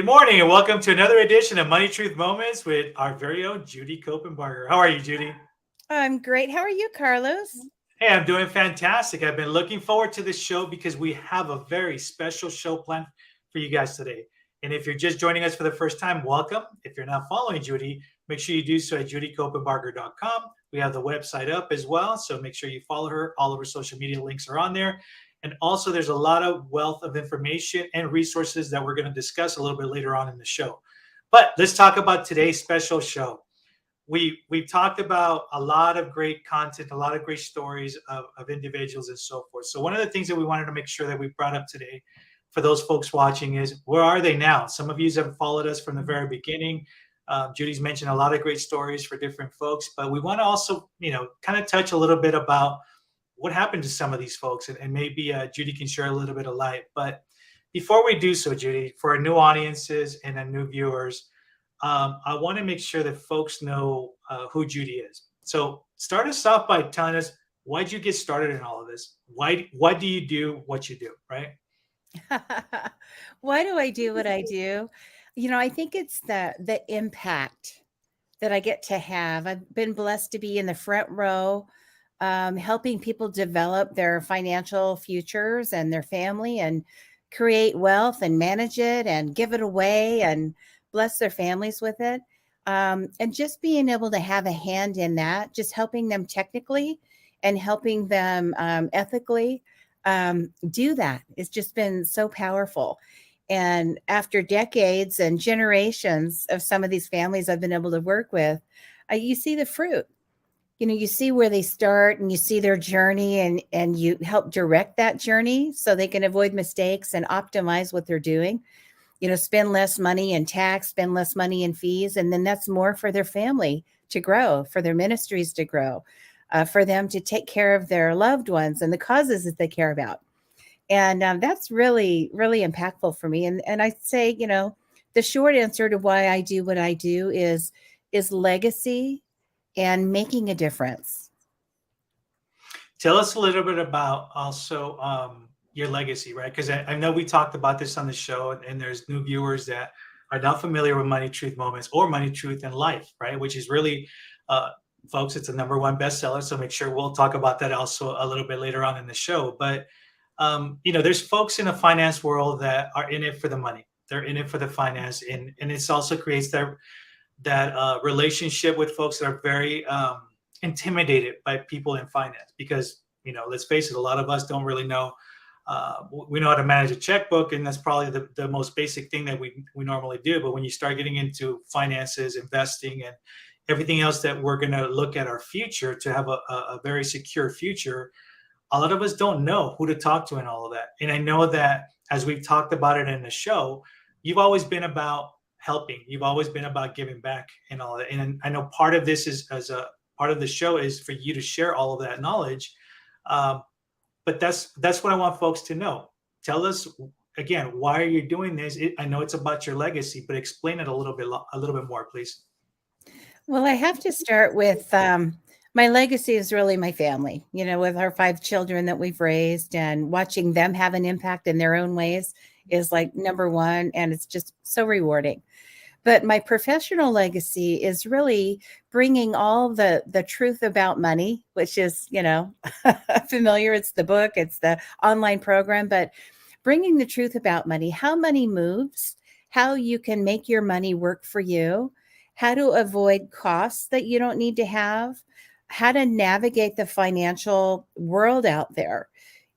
morning and welcome to another edition of Money Truth Moments with our very own Judy Copenbarger. How are you, Judy? I'm great. How are you, Carlos? Hey, I'm doing fantastic. I've been looking forward to this show because we have a very special show planned for you guys today. And if you're just joining us for the first time, welcome. If you're not following Judy, make sure you do so at judycopenbarger.com. We have the website up as well, so make sure you follow her. All of her social media links are on there. And also, there's a lot of wealth of information and resources that we're going to discuss a little bit later on in the show. But let's talk about today's special show. We've talked about a lot of great content, a lot of great stories of individuals and so forth. So one of the things that we wanted to make sure that we brought up today for those folks watching is, where are they now? Some of you have followed us from the very beginning. Judy's mentioned a lot of great stories for different folks, but we want to also, kind of touch a little bit about what happened to some of these folks, and maybe Judy can share a little bit of light. But before we do so, Judy, for our new audiences and our new viewers, I want to make sure that folks know who Judy is. So start us off by telling us, why'd you get started in all of this? Why do you do what you do, right? Why do I do what I do? I think it's the impact that I get to have. I've been blessed to be in the front row, helping people develop their financial futures and their family and create wealth and manage it and give it away and bless their families with it. And just being able to have a hand in that, just helping them technically and helping them ethically do that. It's just been so powerful. And after decades and generations of some of these families I've been able to work with, you see the fruit. You see where they start and you see their journey, and you help direct that journey so they can avoid mistakes and optimize what they're doing. Spend less money in tax, spend less money in fees, and then that's more for their family to grow, for their ministries to grow, for them to take care of their loved ones and the causes that they care about. And that's really, really impactful for me. And I say, the short answer to why I do what I do is legacy and making a difference. Tell us a little bit about also your legacy, right? Because I know we talked about this on the show, and there's new viewers that are not familiar with Money Truth Moments or Money Truth in Life, right? Which is really, folks, it's a #1 bestseller. So make sure we'll talk about that also a little bit later on in the show. But, there's folks in the finance world that are in it for the money. They're in it for the finance. And it also creates that relationship with folks that are very intimidated by people in finance, because let's face it, a lot of us don't really know. We know how to manage a checkbook, and that's probably the most basic thing that we normally do. But when you start getting into finances, investing, and everything else that we're going to look at our future to have a very secure future, a lot of us don't know who to talk to and all of that. And I know that, as we've talked about it in the show, you've always been about helping. You've always been about giving back and all that. And I know part of this is, as a part of the show, is for you to share all of that knowledge. But that's what I want folks to know. Tell us again, why are you doing this? I know it's about your legacy, but explain it a little bit more, please. Well, I have to start with my legacy is really my family, with our 5 children that we've raised, and watching them have an impact in their own ways is like #1. And it's just so rewarding. But my professional legacy is really bringing all the truth about money, which is, familiar. It's the book, it's the online program, but bringing the truth about money, how money moves, how you can make your money work for you, how to avoid costs that you don't need to have, how to navigate the financial world out there.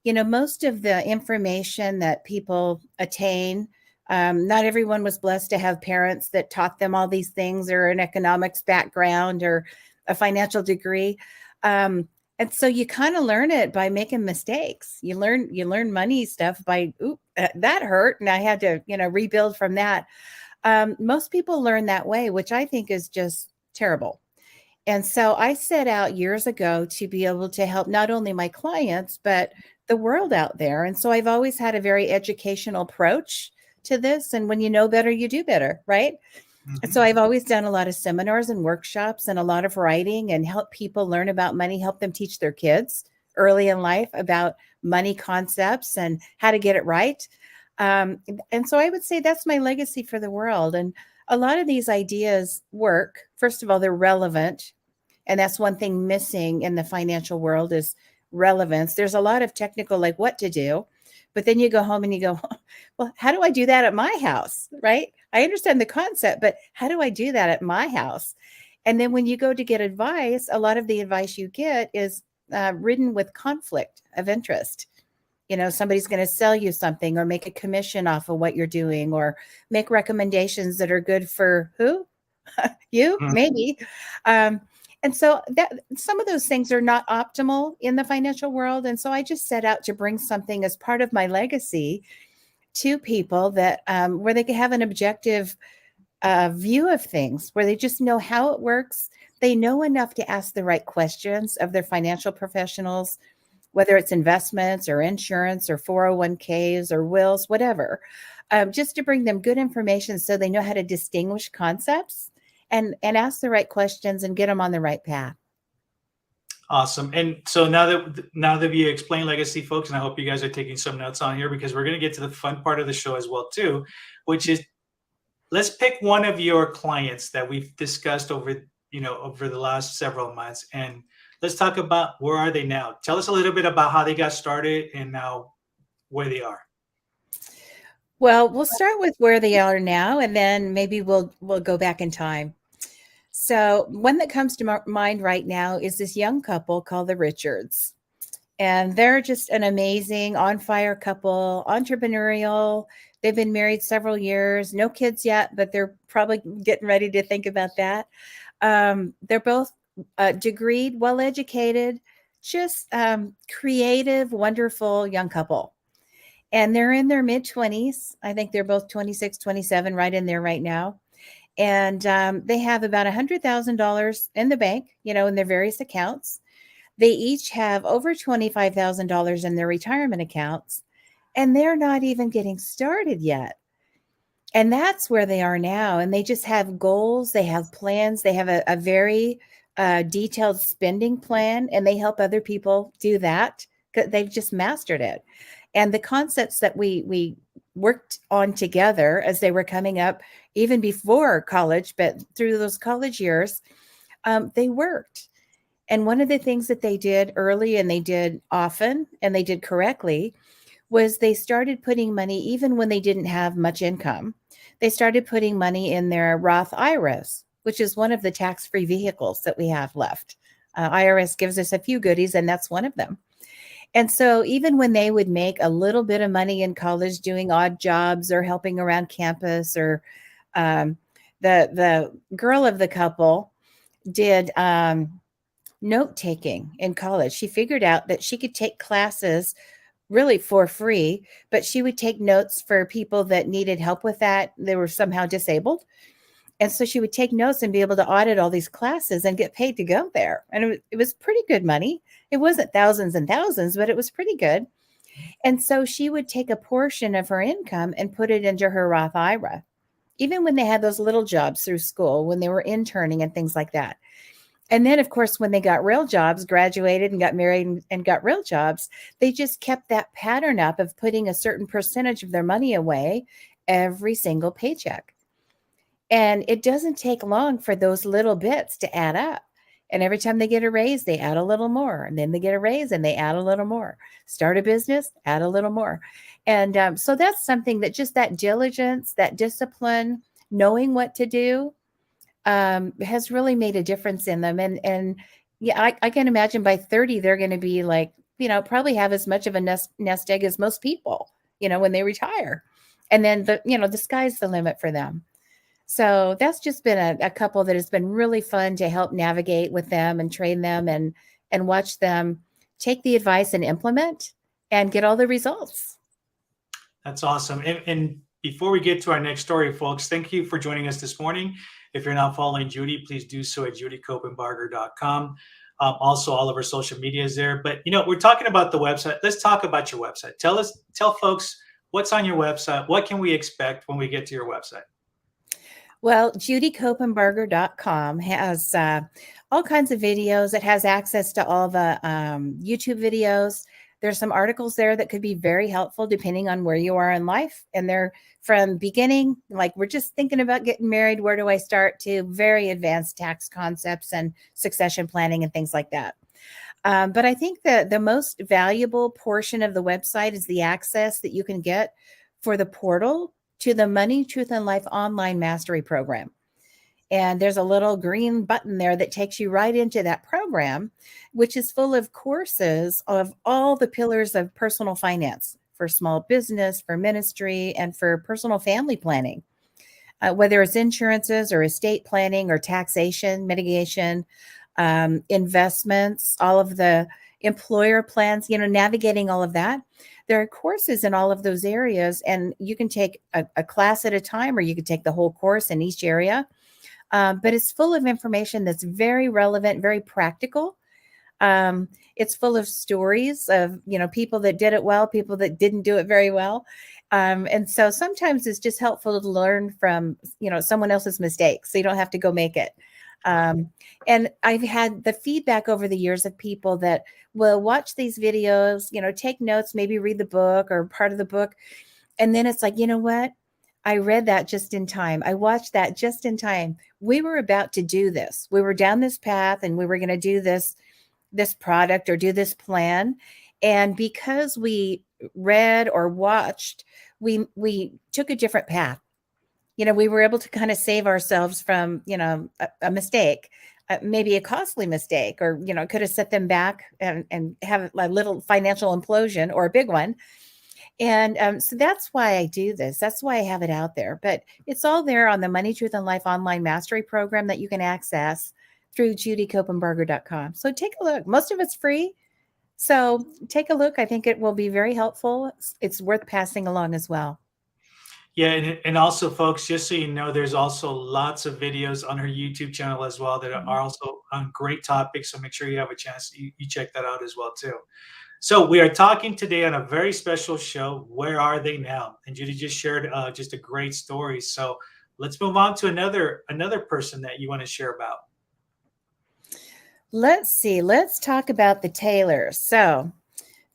Most of the information that people attain, not everyone was blessed to have parents that taught them all these things, or an economics background or a financial degree. And so you kind of learn it by making mistakes. You learn money stuff by, that hurt, and I had to, rebuild from that. Most people learn that way, which I think is just terrible. And so I set out years ago to be able to help not only my clients, but the world out there. And so I've always had a very educational approach to this. And when you know better, you do better, right? Mm-hmm. And so I've always done a lot of seminars and workshops and a lot of writing, and help people learn about money, help them teach their kids early in life about money concepts and how to get it right. And so I would say that's my legacy for the world. And a lot of these ideas work. First of all, they're relevant. And that's one thing missing in the financial world is relevance. There's a lot of technical, like what to do, but then you go home and you go, well, how do I do that at my house? Right? I understand the concept, but how do I do that at my house? And then when you go to get advice, a lot of the advice you get is ridden with conflict of interest. Somebody's going to sell you something or make a commission off of what you're doing or make recommendations that are good for who? You, Mhm. maybe. Um, and so that some of those things are not optimal in the financial world. And so I just set out to bring something as part of my legacy to people that where they can have an objective view of things, where they just know how it works. They know enough to ask the right questions of their financial professionals, whether it's investments or insurance or 401ks or wills, whatever, just to bring them good information so they know how to distinguish concepts and ask the right questions and get them on the right path. Awesome. And so now that you explain legacy, folks, and I hope you guys are taking some notes on here because we're going to get to the fun part of the show as well too, which is let's pick one of your clients that we've discussed over the last several months, and let's talk about where are they now. Tell us a little bit about how they got started and now where they are. Well, we'll start with where they are now, and then maybe we'll go back in time. So one that comes to mind right now is this young couple called the Richards. And they're just an amazing on fire couple, entrepreneurial. They've been married several years, no kids yet, but they're probably getting ready to think about that. They're both degreed, well educated, just creative, wonderful young couple. And they're in their mid 20s. I think they're both 26, 27, right in there right now. And they have about $100,000 in the bank, in their various accounts. They each have over $25,000 in their retirement accounts, and they're not even getting started yet. And that's where they are now. And they just have goals, they have plans, they have a very detailed spending plan, and they help other people do that because they've just mastered it. And the concepts that we worked on together as they were coming up, even before college, but through those college years, they worked. And one of the things that they did early and they did often and they did correctly was they started putting money, even when they didn't have much income, they started putting money in their Roth IRAs, which is one of the tax-free vehicles that we have left. IRS gives us a few goodies, and that's one of them. And so even when they would make a little bit of money in college doing odd jobs or helping around campus, or the girl of the couple did note taking in college. She figured out that she could take classes really for free, but she would take notes for people that needed help with that. They were somehow disabled. And so she would take notes and be able to audit all these classes and get paid to go there. And it was pretty good money. It wasn't thousands and thousands, but it was pretty good. And so she would take a portion of her income and put it into her Roth IRA, even when they had those little jobs through school, when they were interning and things like that. And then, of course, when they got real jobs, graduated and got married and got real jobs, they just kept that pattern up of putting a certain percentage of their money away every single paycheck. And it doesn't take long for those little bits to add up. And every time they get a raise, they add a little more. And then they get a raise and they add a little more. Start a business, add a little more. And so that's something that just that diligence, that discipline, knowing what to do, has really made a difference in them. And yeah, I can imagine by 30, they're going to be like, probably have as much of a nest egg as most people, when they retire. And then the sky's the limit for them. So that's just been a couple that has been really fun to help navigate with them and train them and watch them take the advice and implement and get all the results. That's awesome. And before we get to our next story, folks, thank you for joining us this morning. If you're not following Judy, please do so at judycopenbarger.com. Also, all of our social media is there. But, we're talking about the website. Let's talk about your website. Tell folks what's on your website. What can we expect when we get to your website? Well, judycopenbarger.com has all kinds of videos. It has access to all the YouTube videos. There's some articles there that could be very helpful depending on where you are in life. And they're from beginning, like we're just thinking about getting married, where do I start, to very advanced tax concepts and succession planning and things like that. But I think that the most valuable portion of the website is the access that you can get for the portal to the Money, Truth, and Life online mastery program. And there's a little green button there that takes you right into that program, which is full of courses of all the pillars of personal finance for small business, for ministry, and for personal family planning. Whether it's insurances or estate planning or taxation, mitigation, investments, all of the employer plans, navigating all of that. There are courses in all of those areas, and you can take a class at a time, or you could take the whole course in each area. But it's full of information that's very relevant, very practical. It's full of stories of, people that did it well, people that didn't do it very well. And so sometimes it's just helpful to learn from, someone else's mistakes, so you don't have to go make it. And I've had the feedback over the years of people that will watch these videos, take notes, maybe read the book or part of the book. And then it's like, you know what? I read that just in time. I watched that just in time. We were about to do this. We were down this path and we were going to do this product or do this plan. And because we read or watched, we took a different path. We were able to kind of save ourselves from, a mistake, maybe a costly mistake, or, could have set them back and have a little financial implosion or a big one. And so that's why I do this. That's why I have it out there. But it's all there on the Money, Truth, and Life online mastery program that you can access through judycopenbarger.com. So take a look. Most of it's free. So take a look. I think it will be very helpful. It's worth passing along as well. Yeah, and also, folks, just so you know, there's also lots of videos on her YouTube channel as well that are also on great topics. So make sure you have a chance, you check that out as well too. So we are talking today on a very special show, Where Are They Now? And Judy just shared just a great story. So let's move on to another person that you want to share about. Let's see. Let's talk about the Taylors. So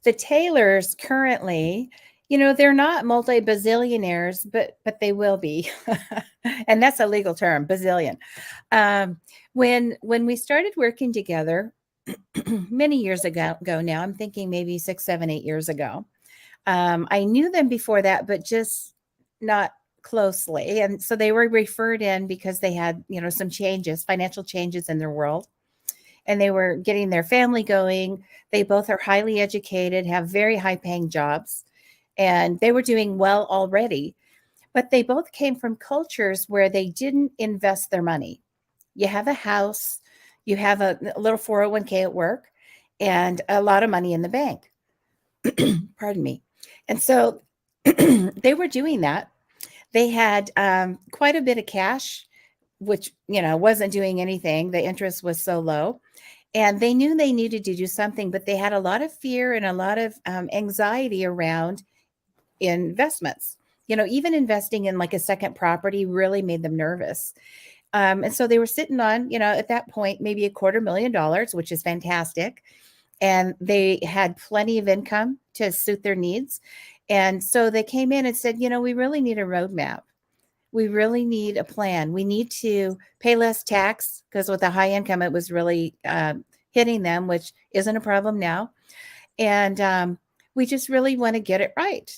the Taylors currently, they're not multi-bazillionaires, but they will be. And that's a legal term, bazillion. When we started working together many years ago now, I'm thinking maybe 6, 7, 8 years ago. I knew them before that, but just not closely. And so they were referred in because they had, some changes, financial changes in their world. And they were getting their family going. They both are highly educated, have very high paying jobs, and they were doing well already. But they both came from cultures where they didn't invest their money. You have a house, you have a little 401k at work, and a lot of money in the bank. Pardon me. And so they were doing that. They had quite a bit of cash, which, wasn't doing anything. The interest was so low. And they knew they needed to do something, but they had a lot of fear and a lot of anxiety around investments. Even investing in like a second property really made them nervous. And so they were sitting on, at that point, maybe $250,000, which is fantastic. And they had plenty of income to suit their needs. And so they came in and said, we really need a roadmap. We really need a plan. We need to pay less tax, because with the high income, it was really hitting them, which isn't a problem now. And we just really want to get it right.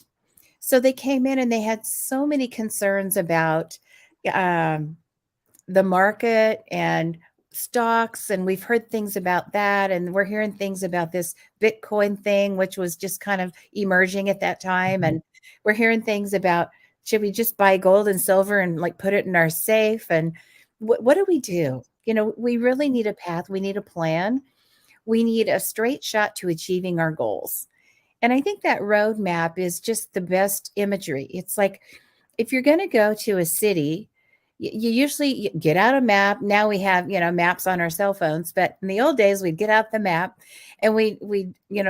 So they came in and they had so many concerns about the market and stocks. And we've heard things about that. And we're hearing things about this Bitcoin thing, which was just kind of emerging at that time. And we're hearing things about, should we just buy gold and silver and like put it in our safe? And what do we do? We really need a path. We need a plan. We need a straight shot to achieving our goals. And I think that roadmap is just the best imagery. It's like, if you're going to go to a city, you usually get out a map. Now we have, maps on our cell phones, but in the old days, we'd get out the map and we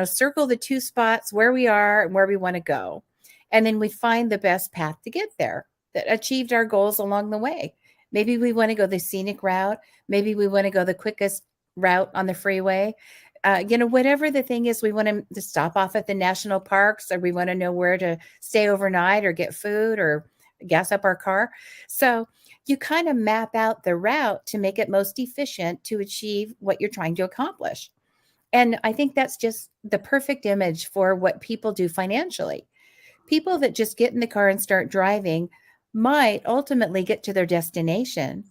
circle the 2 spots where we are and where we want to go. And then we find the best path to get there that achieved our goals along the way. Maybe we want to go the scenic route. Maybe we want to go the quickest route on the freeway. whatever the thing is, we want to stop off at the national parks, or we want to know where to stay overnight or get food or gas up our car. So you kind of map out the route to make it most efficient to achieve what you're trying to accomplish. And I think that's just the perfect image for what people do financially. People that just get in the car and start driving might ultimately get to their destination,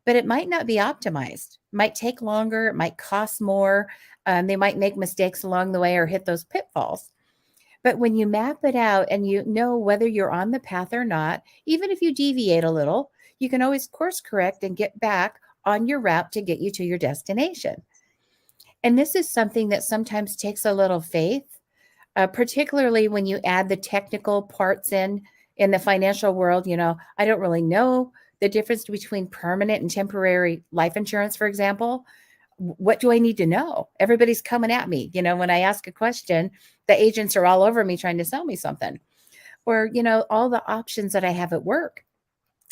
but it might not be optimized. It might take longer. It might cost more. They might make mistakes along the way or hit those pitfalls. But when you map it out and you know whether you're on the path or not, even if you deviate a little, you can always course correct and get back on your route to get you to your destination. And this is something that sometimes takes a little faith, particularly when you add the technical parts in the financial world. I don't really know the difference between permanent and temporary life insurance, for example. What do I need to know? Everybody's coming at me. When I ask a question, the agents are all over me trying to sell me something. Or, all the options that I have at work.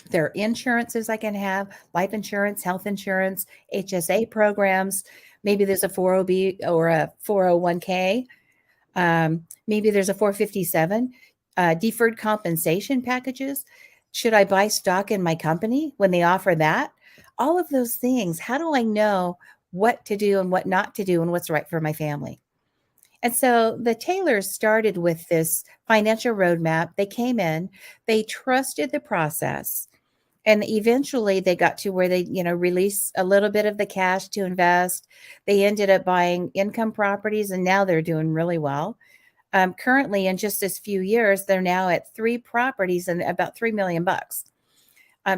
There are insurances I can have, life insurance, health insurance, HSA programs. Maybe there's a 401b or a 401k. Maybe there's a 457, deferred compensation packages. Should I buy stock in my company when they offer that? All of those things. How do I know what to do and what not to do and what's right for my family? And so the Taylors started with this financial roadmap. They came in, they trusted the process, and eventually they got to where they, release a little bit of the cash to invest. They ended up buying income properties, and now they're doing really well. Currently, in just this few years, they're now at 3 properties and about $3 million bucks.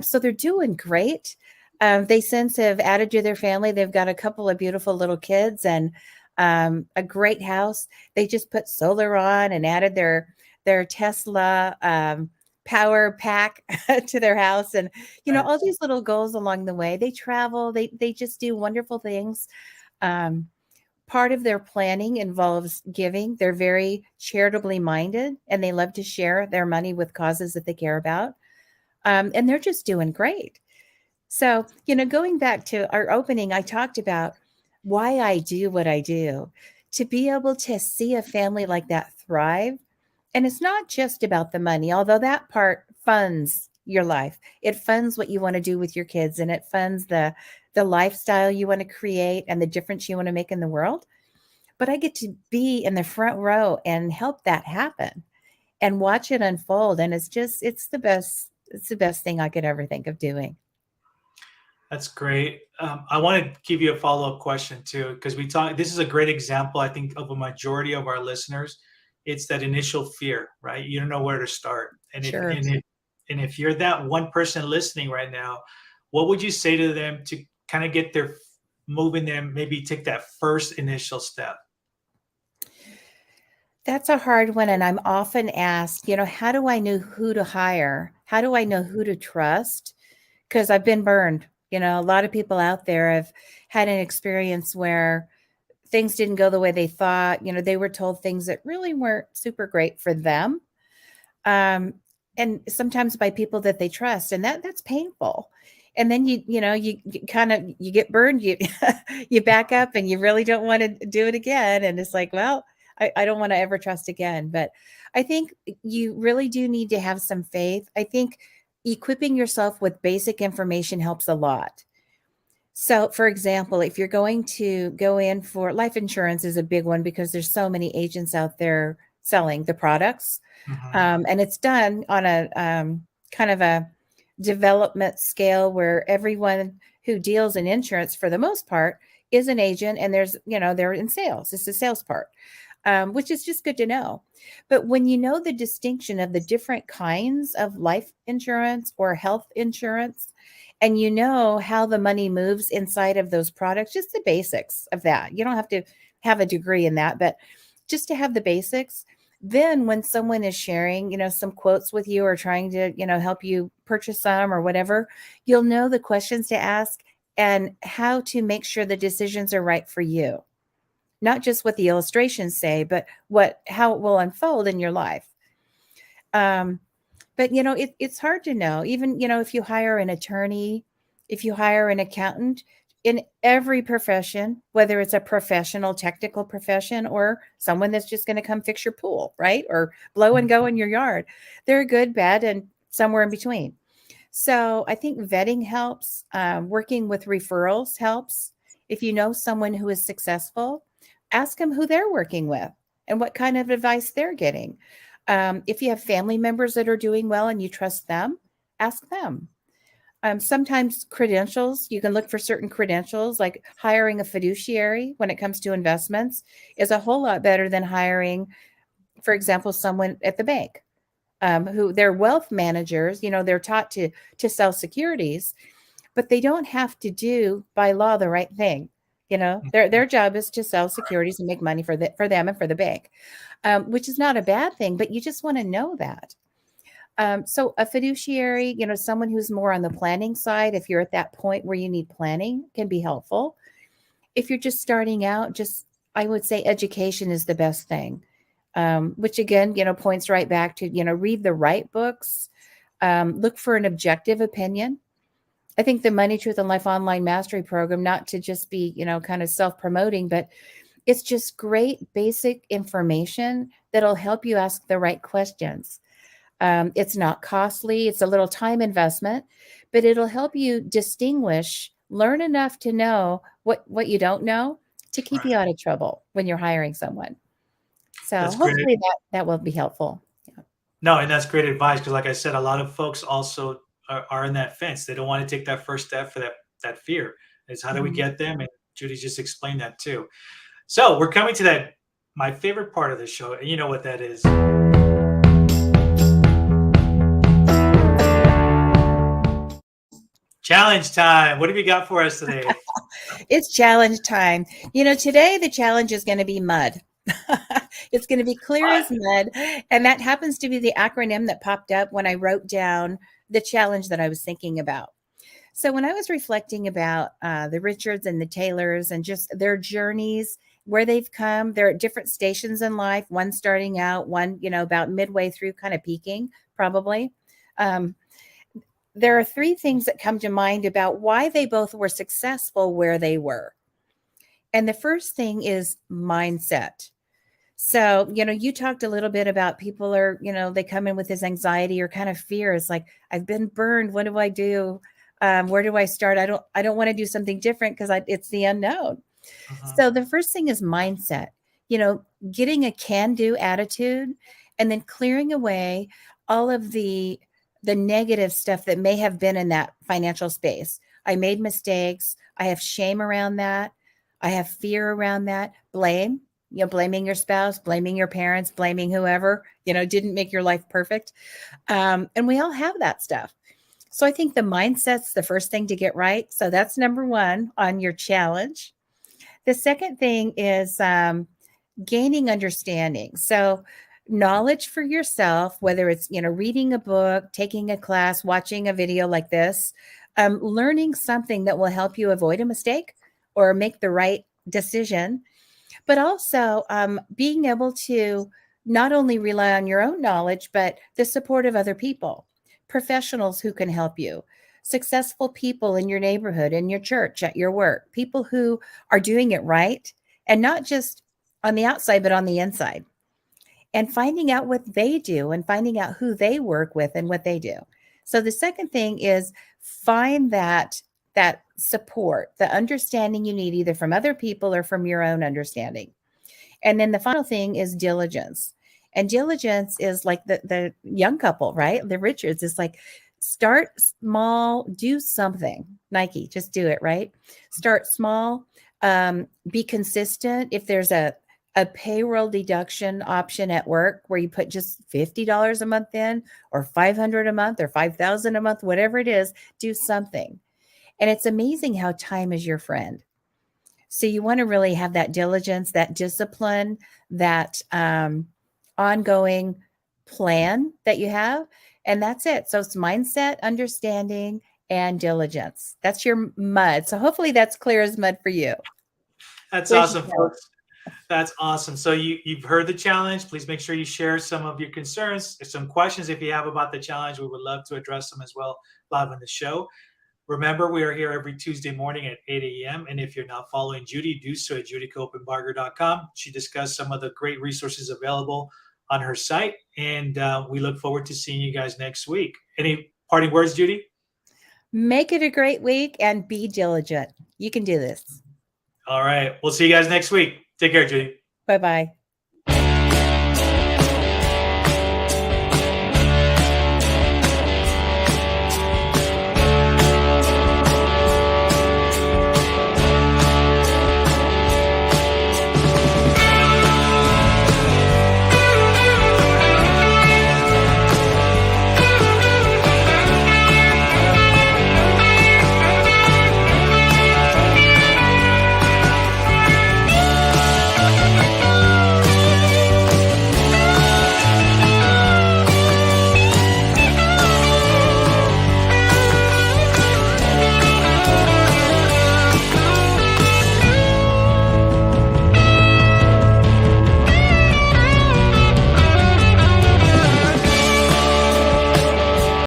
So they're doing great. They since have added to their family. They've got a couple of beautiful little kids and a great house. They just put solar on and added their Tesla power pack to their house, and all these little goals along the way. They travel. They just do wonderful things. Part of their planning involves giving. They're very charitably minded, and they love to share their money with causes that they care about. And they're just doing great. So, going back to our opening, I talked about why I do what I do, to be able to see a family like that thrive. And it's not just about the money, although that part funds your life. It funds what you want to do with your kids, and it funds the lifestyle you want to create and the difference you want to make in the world. But I get to be in the front row and help that happen and watch it unfold. And it's the best thing I could ever think of doing. That's great. I want to give you a follow-up question too, because this is a great example, I think, of a majority of our listeners. It's that initial fear, right? You don't know where to start. And Sure. if you're that one person listening right now, what would you say to them to kind of get their moving them, maybe take that first initial step? That's a hard one. And I'm often asked, how do I know who to hire? How do I know who to trust? Because I've been burned. A lot of people out there have had an experience where things didn't go the way they thought. They were told things that really weren't super great for them. And sometimes by people that they trust, and that's painful. And then you kind of, you get burned, you you back up and you really don't want to do it again. And it's like, well, I don't want to ever trust again. But I think you really do need to have some faith. I think equipping yourself with basic information helps a lot. So, for example, if you're going to go in for life insurance is a big one because there's so many agents out there selling the products. And it's done on a kind of a development scale where everyone who deals in insurance for the most part is an agent, and they're in sales. It's the sales part. Which is just good to know. But when you know the distinction of the different kinds of life insurance or health insurance, and you know how the money moves inside of those products, just the basics of that. You don't have to have a degree in that, but just to have the basics. Then when someone is sharing, some quotes with you or trying to, help you purchase some or whatever, you'll know the questions to ask and how to make sure the decisions are right for you. Not just what the illustrations say, but how it will unfold in your life. But it's hard to know. Even if you hire an attorney, if you hire an accountant, in every profession, whether it's a professional, technical profession, or someone that's just going to come fix your pool, right? Or blow and go in your yard. They're good, bad, and somewhere in between. So I think vetting helps. Working with referrals helps. If you know someone who is successful, ask them who they're working with and what kind of advice they're getting. If you have family members that are doing well and you trust them, ask them. Sometimes credentials, you can look for certain credentials, like hiring a fiduciary when it comes to investments is a whole lot better than hiring, for example, someone at the bank who they're wealth managers. They're taught to sell securities, but they don't have to do by law the right thing. Their job is to sell securities and make money for them and for the bank, which is not a bad thing, but you just want to know that. So a fiduciary, someone who's more on the planning side, if you're at that point where you need planning, can be helpful. If you're just starting out, I would say education is the best thing. Which again, points right back to, read the right books, look for an objective opinion. I think the Money, Truth, and Life Online Mastery Program, not to just be, kind of self-promoting, but it's just great basic information that'll help you ask the right questions. It's not costly. It's a little time investment, but it'll help you learn enough to know what you don't know to keep you out of trouble when you're hiring someone. So That's great. hopefully that will be helpful. Yeah. No, and that's great advice because, like I said, a lot of folks also are in that fence. They don't want to take that first step for that fear. Is how do we Mhm. get them? And Judy just explained that too. So we're coming to that my favorite part of the show, and you know what that is. Challenge time. What have you got for us today? It's challenge time. Today the challenge is going to be mud. It's going to be clear What? as mud. And that happens to be the acronym that popped up when I wrote down the challenge that I was thinking about. So when I was reflecting about the Richards and the Taylors and just their journeys, where they've come, they're at different stations in life, one starting out, one, about midway through, kind of peaking, probably. Um, there are three things that come to mind about why they both were successful where they were. And the first thing is mindset. So, you talked a little bit about people are, they come in with this anxiety or kind of fear. It's like, I've been burned. What do I do? Where do I start? I don't want to do something different because it's the unknown. Mhm. So the first thing is mindset, you know, getting a can-do attitude and then clearing away all of the negative stuff that may have been in that financial space. I made mistakes. I have shame around that. I have fear around that. Blame, blaming your spouse, blaming your parents, blaming whoever, didn't make your life perfect. And we all have that stuff. So I think the mindset's the first thing to get right. So that's number one on your challenge. The second thing is gaining understanding. So knowledge for yourself, whether it's, reading a book, taking a class, watching a video like this, learning something that will help you avoid a mistake or make the right decision, but also being able to not only rely on your own knowledge, but the support of other people, professionals who can help you, successful people in your neighborhood, in your church, at your work, people who are doing it right and not just on the outside, but on the inside, and finding out what they do and finding out who they work with and what they do. So the second thing is find that support, the understanding you need either from other people or from your own understanding. And then the final thing is diligence. And diligence is like the young couple, right? The Richards is like start small, do something. Nike, just do it, right? Start small, be consistent. If there's a payroll deduction option at work where you put just $50 a month in or 500 a month or 5,000 a month, whatever it is, do something. And it's amazing how time is your friend. So you want to really have that diligence, that discipline, that ongoing plan that you have. And that's it. So it's mindset, understanding, and diligence. That's your mud. So hopefully that's clear as mud for you. That's Where's awesome, folks. That's awesome. So you've heard the challenge. Please make sure you share some of your concerns, some questions if you have about the challenge. We would love to address them as well live on the show. Remember, we are here every Tuesday morning at 8 a.m. And if you're not following Judy, do so at judycopenbarger.com. She discussed some of the great resources available on her site. And we look forward to seeing you guys next week. Any parting words, Judy? Make it a great week and be diligent. You can do this. All right. We'll see you guys next week. Take care, Judy. Bye-bye.